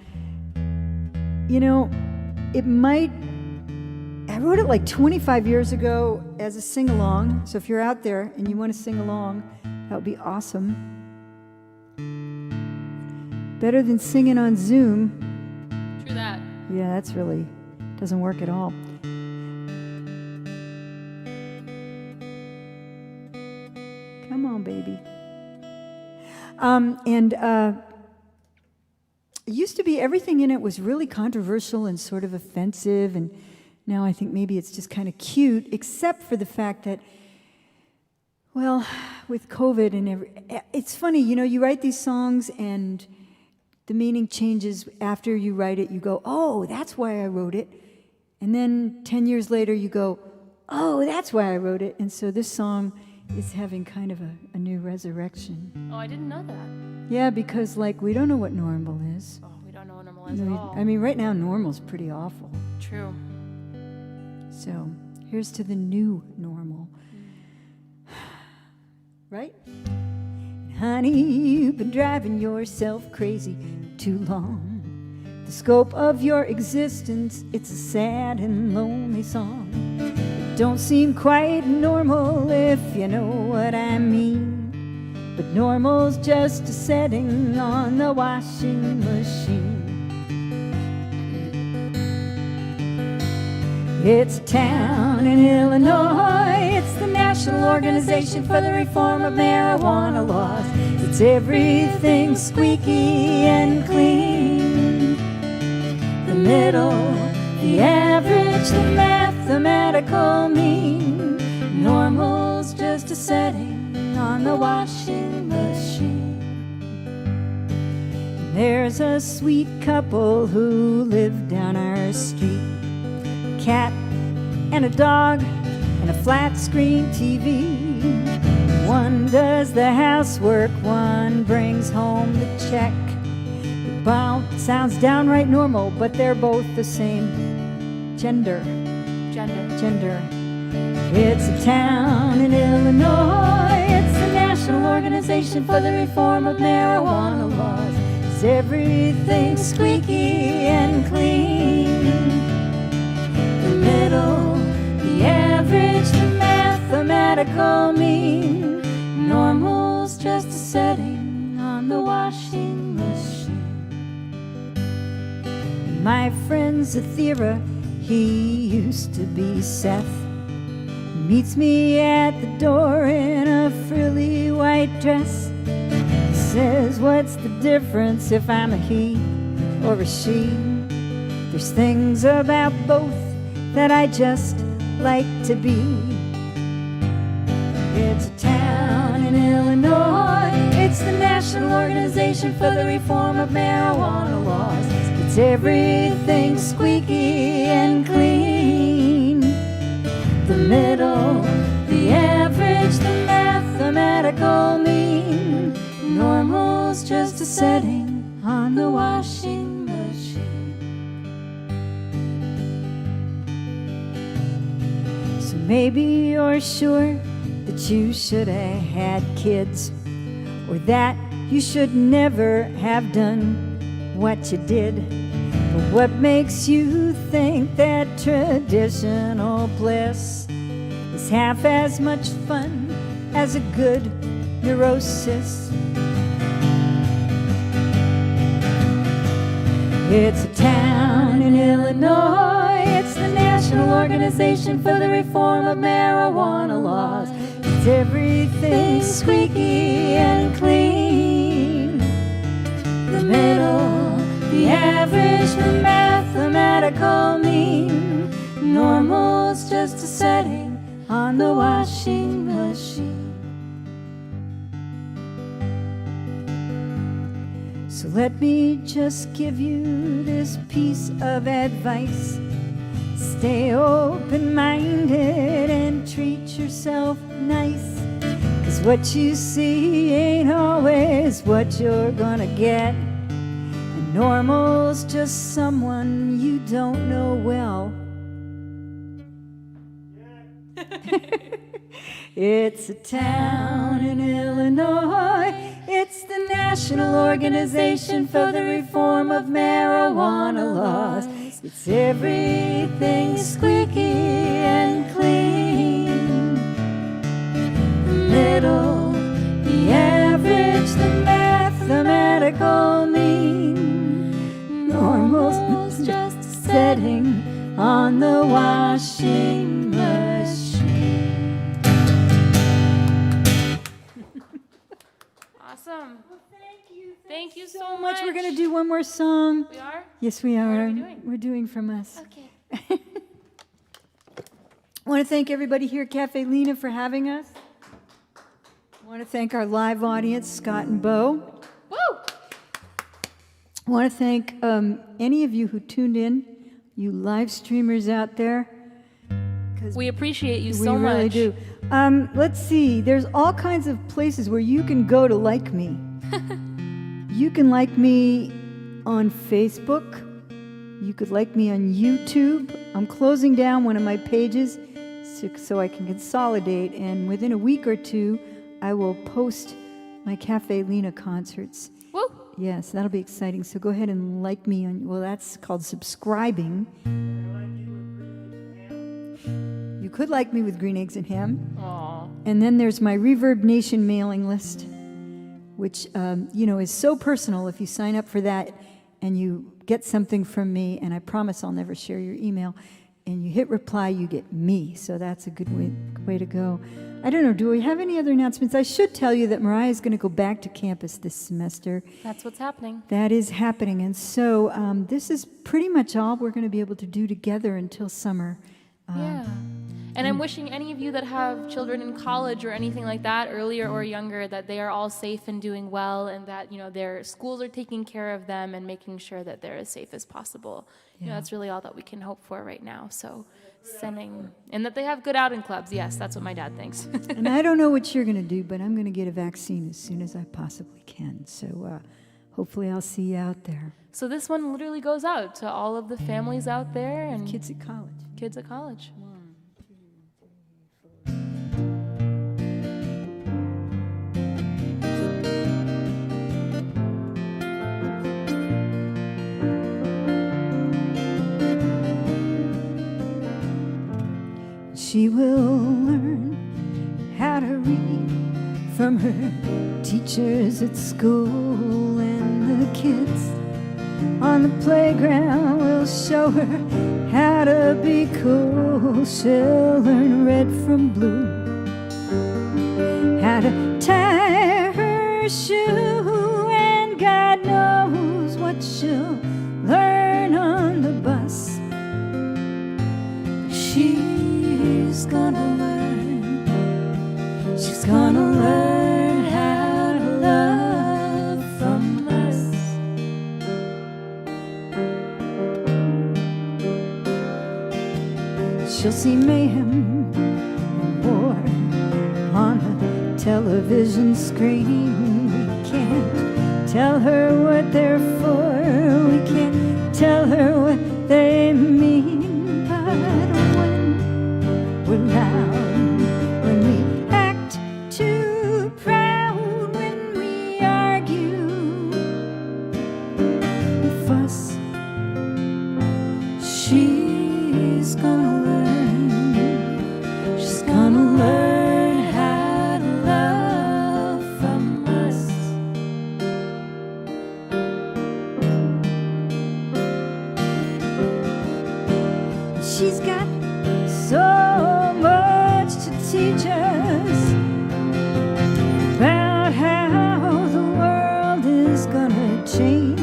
you know, it might. I wrote it like 25 years ago as a sing-along. So if you're out there and you want to sing along, that would be awesome. Better than singing on Zoom. True that. Yeah, that's really doesn't work at all. Come on, baby. It used to be everything in it was really controversial and sort of offensive, and now I think maybe it's just kind of cute, except for the fact that, well, with COVID and it's funny, you know, you write these songs and the meaning changes after you write it. You go, oh, that's why I wrote it. And then 10 years later, you go, oh, that's why I wrote it. And so this song is having kind of a new resurrection. Oh, I didn't know that. Yeah, because, like, we don't know what normal is. Oh, we don't know what normal is at all. I mean, right now, normal's pretty awful. True. So, here's to the new normal. Right? Honey, you've been driving yourself crazy too long. The scope of your existence, it's a sad and lonely song. It don't seem quite normal if you know what I mean. But normal's just a setting on the washing machine. It's a town in Illinois. It's the National Organization for the Reform of Marijuana Laws. It's everything squeaky and clean. The middle, the average, the mathematical mean. Normal's just a setting on the washing machine. There's a sweet couple who live down our street. A cat and a dog and a flat screen TV. One does the housework, one brings home the check. Well, sounds downright normal, but they're both the same gender. It's a town in Illinois. It's the National Organization for the Reform of Marijuana Laws. It's everything squeaky and clean. The middle, the average, the mathematical mean. Normal's just a setting on the washing machine. My friend Zathira, he used to be Seth. Meets me at the door in a frilly white dress. He says, what's the difference if I'm a he or a she? There's things about both that I just like to be. It's a town in Illinois. It's the National National Organization for the Reform of Marijuana Laws. It's everything squeaky and clean. The middle, the average, the mathematical mean. Normal's just a setting on the washing machine. So maybe you're sure that you should have had kids, or that you should never have done what you did. But what makes you think that traditional bliss is half as much fun as a good neurosis? It's a town in Illinois. It's the National Organization for the Reform of Marijuana Laws. It's everything squeaky and clean. The middle, the average, the mathematical mean. Normal's just a setting on the washing machine. So let me just give you this piece of advice. Stay open-minded and treat yourself nice. 'Cause what you see ain't always what you're gonna get. And normal's just someone you don't know well. It's a town in Illinois. It's the National Organization for the Reform of Marijuana Laws. It's everything squeaky and clean. The middle, the average, the mathematical mean. Normal's just a setting on the washing machine. Awesome. Well, thank you. Thank you so much. We're going to do one more song. We are? Yes, we are. What are we doing? We're doing From Us. Okay. I want to thank everybody here at Caffe Lena for having us. I want to thank our live audience, Scott and Bo. Woo! I want to thank any of you who tuned in, you live streamers out there. 'Cause We appreciate you we so much. really do. Let's see. There's all kinds of places where you can go to like me. You can like me on Facebook. You could like me on YouTube. I'm closing down one of my pages so I can consolidate. And within a week or two, I will post my Caffe Lena concerts. Woo! Yes, that'll be exciting. So go ahead and like me on, well, that's called subscribing. You could like me with green eggs and ham. Aw. And then there's my Reverb Nation mailing list, which, is so personal. If you sign up for that and you get something from me, and I promise I'll never share your email, and you hit reply, you get me. So that's a good way to go. I don't know, do we have any other announcements? I should tell you that Mariah is going to go back to campus this semester. That's what's happening. That is happening. And so this is pretty much all we're going to be able to do together until summer. Yeah. And I'm wishing any of you that have children in college or anything like that, earlier or younger, that they are all safe and doing well, and that, their schools are taking care of them and making sure that they're as safe as possible. That's really all that we can hope for right now. So and that they have good outing clubs. Yes, that's what my dad thinks. And I don't know what you're going to do, but I'm going to get a vaccine as soon as I possibly can. So hopefully I'll see you out there. So this one literally goes out to all of the families out there and Kids at college. kids at college. She will learn how to read from her teachers at school, and the kids on the playground will show her how to be cool. She'll learn red from blue, how to tie her shoe, and God knows what she'll learn on the bus. She's gonna learn, she's gonna learn how to love. she'll see mayhem and war on a television screen. We can't tell her what they're for, we can't tell her what they mean. But when we're loud, when we act too proud, when we argue and fuss, she's gonna learn. She's gonna learn how to love from us. She's got so much to teach us about how the world is gonna change.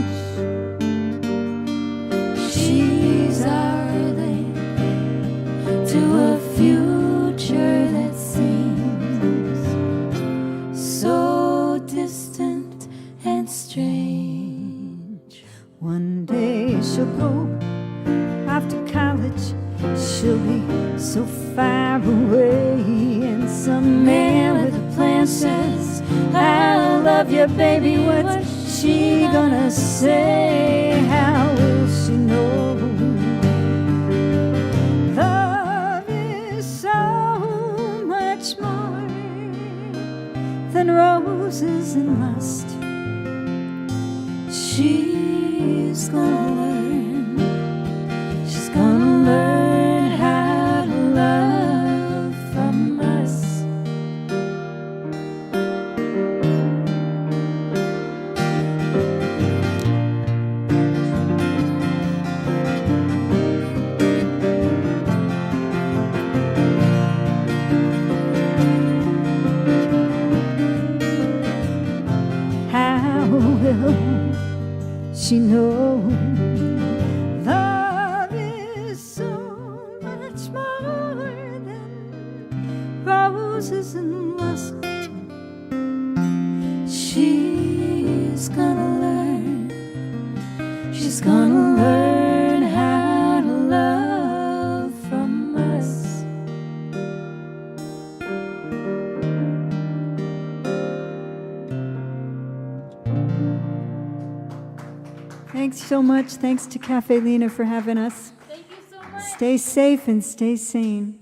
She's our link to a future that seems so distant and strange. One day she'll go off to college, she'll be so far away, and some man with a plan says, I love you, baby. What's she gonna say? How will she know? Love is so much more than roses and lust. She's gonna learn. She's gonna learn how to love from us. How will she know? Love is so much more than roses and lust. She's gonna learn. She's gonna learn how to love from us. Thanks so much. Thanks to Caffe Lena for having us. Thank you so much. Stay safe and stay sane.